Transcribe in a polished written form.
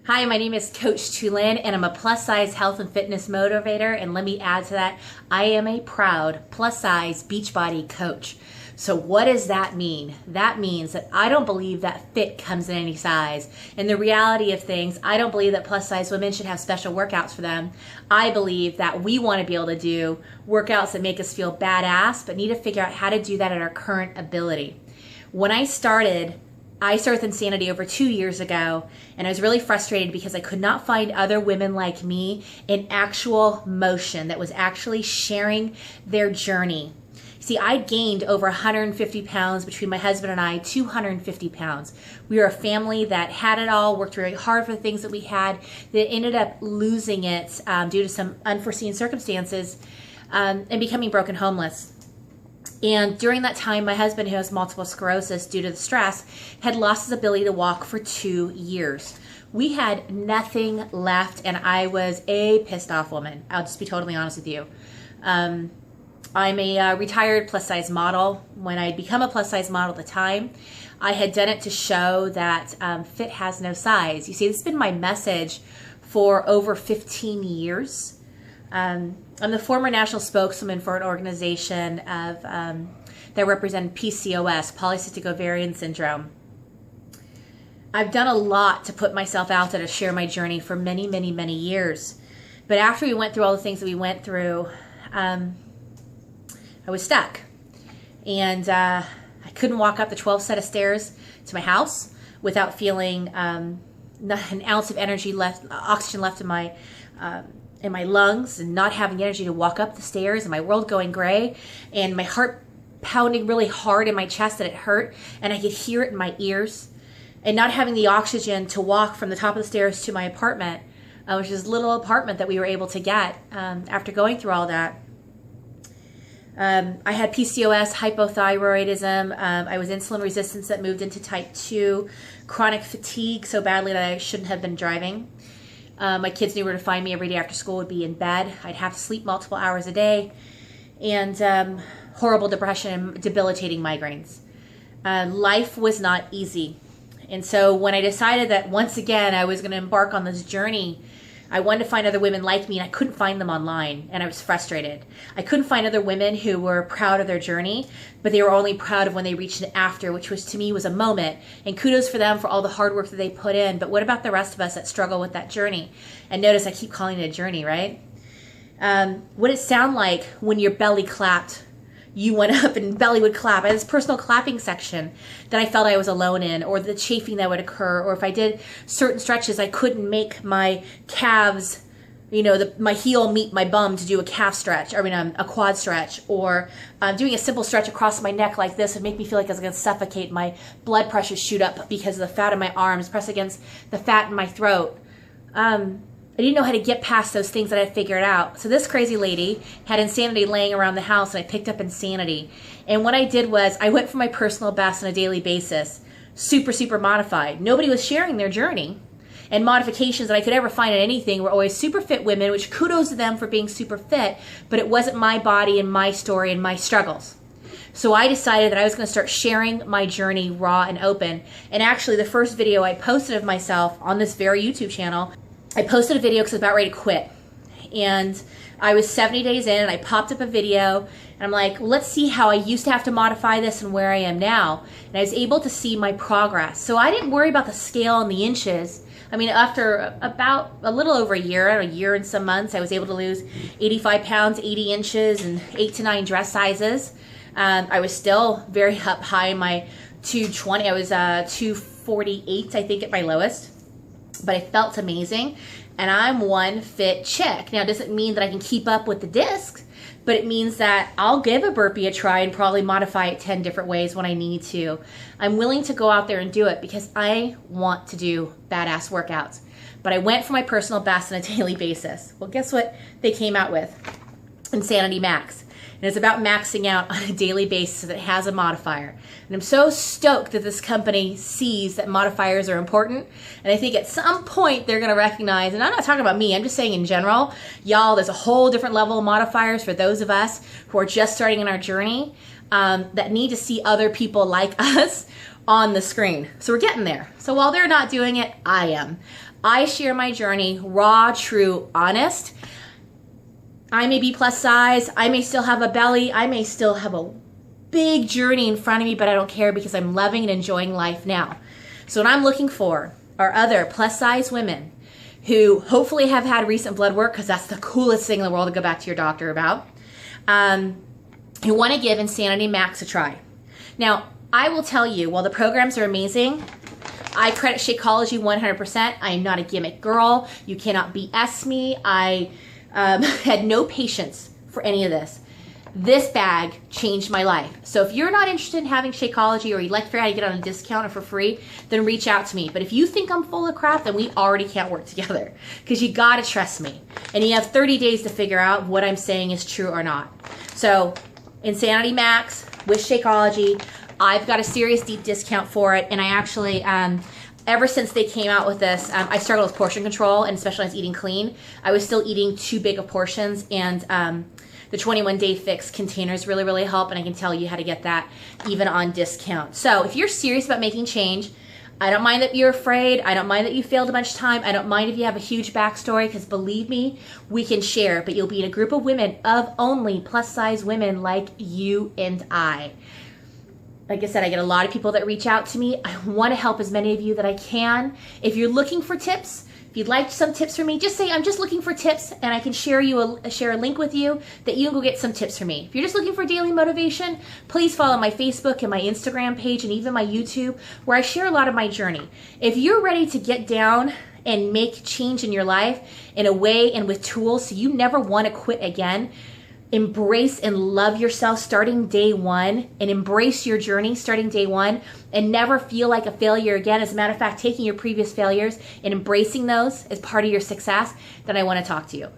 Hi, my name is Coach Tulin, and I'm a plus-size health and fitness motivator, and let me add to that, I am a proud plus-size Beachbody coach. So what does that mean? That means that I don't believe that fit comes in any size. In the reality of things, I don't believe that plus-size women should have special workouts for them. I believe that we want to be able to do workouts that make us feel badass, but need to figure out how to do that at our current ability. When I started with Insanity over 2 years ago, and I was really frustrated because I could not find other women like me in actual motion that was actually sharing their journey. See, I gained over 150 pounds between my husband and I, 250 pounds. We were a family that had it all, worked very hard for the things that we had, that ended up losing it due to some unforeseen circumstances and becoming broken homeless. And during that time, my husband, who has multiple sclerosis due to the stress, had lost his ability to walk for 2 years. We had nothing left, and I was a pissed off woman. I'll just be totally honest with you. I'm a retired plus-size model. When I had become a plus-size model at the time, I had done it to show that fit has no size. You see, this has been my message for over 15 years. I'm the former national spokeswoman for an organization that represents PCOS, polycystic ovarian syndrome. I've done a lot to put myself out there to share my journey for many, many, many years. But after we went through all the things that we went through, I was stuck. And I couldn't walk up the 12 set of stairs to my house without feeling not an ounce of energy left, oxygen left in my lungs, and not having energy to walk up the stairs, and my world going gray, and my heart pounding really hard in my chest that it hurt, and I could hear it in my ears, and not having the oxygen to walk from the top of the stairs to my apartment, which is a little apartment that we were able to get after going through all that. I had PCOS, hypothyroidism, I was insulin resistant that moved into type 2, chronic fatigue so badly that I shouldn't have been driving. My kids knew where to find me every day after school, would be in bed. I'd have to sleep multiple hours a day, and horrible depression and debilitating migraines. Life was not easy. And so when I decided that once again I was going to embark on this journey, I wanted to find other women like me, and I couldn't find them online, and I was frustrated. I couldn't find other women who were proud of their journey, but they were only proud of when they reached an after, which was, to me, was a moment. And kudos for them for all the hard work that they put in. But what about the rest of us that struggle with that journey? And notice I keep calling it a journey, right? What did it sound like when your belly clapped? You went up and belly would clap. I had this personal clapping section that I felt I was alone in, or the chafing that would occur, or if I did certain stretches, I couldn't make my calves, my heel meet my bum to do a calf stretch, a quad stretch, or doing a simple stretch across my neck like this would make me feel like I was going to suffocate. My blood pressure shoot up because of the fat in my arms, press against the fat in my throat. I didn't know how to get past those things that I figured out. So this crazy lady had Insanity laying around the house, and I picked up Insanity. And what I did was I went for my personal best on a daily basis, super, super modified. Nobody was sharing their journey. And modifications that I could ever find in anything were always super fit women, which kudos to them for being super fit, but it wasn't my body and my story and my struggles. So I decided that I was going to start sharing my journey raw and open. And actually the first video I posted of myself on this very YouTube channel, I posted a video because I was about ready to quit. And I was 70 days in, and I popped up a video, and I'm like, let's see how I used to have to modify this and where I am now. And I was able to see my progress. So I didn't worry about the scale and the inches. After about a little over a year and some months, I was able to lose 85 pounds, 80 inches, and 8 to 9 dress sizes. I was still very up high in my 220. I was 248, I think, at my lowest. But I felt amazing, and I'm one fit chick. Now, it doesn't mean that I can keep up with the discs, but it means that I'll give a burpee a try and probably modify it 10 different ways when I need to. I'm willing to go out there and do it because I want to do badass workouts. But I went for my personal best on a daily basis. Well, guess what they came out with? Insanity Max. And it's about maxing out on a daily basis that has a modifier. And I'm so stoked that this company sees that modifiers are important. And I think at some point they're going to recognize, and I'm not talking about me, I'm just saying in general, y'all, there's a whole different level of modifiers for those of us who are just starting in our journey. that need to see other people like us on the screen. So we're getting there. So while they're not doing it, I am. I share my journey, raw, true, honest. I may be plus size. I may still have a belly. I may still have a big journey in front of me, but I don't care because I'm loving and enjoying life now. So what I'm looking for are other plus size women who hopefully have had recent blood work, because that's the coolest thing in the world to go back to your doctor about, who want to give Insanity Max a try. Now, I will tell you, while the programs are amazing, I credit Shakeology 100%. I am not a gimmick girl. You cannot BS me. I had no patience for any of this. This bag changed my life. So if you're not interested in having Shakeology, or you'd like to figure out how to get on a discount or for free, then reach out to me. But if you think I'm full of crap, then we already can't work together, because you gotta trust me. And you have 30 days to figure out what I'm saying is true or not. So Insanity Max with Shakeology, I've got a serious deep discount for it. And I actually, ever since they came out with this, I struggled with portion control, and especially when I was eating clean. I was still eating too big of portions, and the 21-day fix containers really, really help, and I can tell you how to get that even on discount. So if you're serious about making change, I don't mind that you're afraid. I don't mind that you failed a bunch of time. I don't mind if you have a huge backstory, because believe me, we can share, but you'll be in a group of women, of only plus-size women like you and I. Like I said, I get a lot of people that reach out to me. I want to help as many of you that I can. If you're looking for tips, if you'd like some tips from me, just say, I'm just looking for tips, and I can share a link with you that you can go get some tips from me. If you're just looking for daily motivation, please follow my Facebook and my Instagram page, and even my YouTube, where I share a lot of my journey. If you're ready to get down and make change in your life in a way and with tools so you never want to quit again, embrace and love yourself starting day one, and embrace your journey starting day one, and never feel like a failure again. As a matter of fact, taking your previous failures and embracing those as part of your success, then I want to talk to you.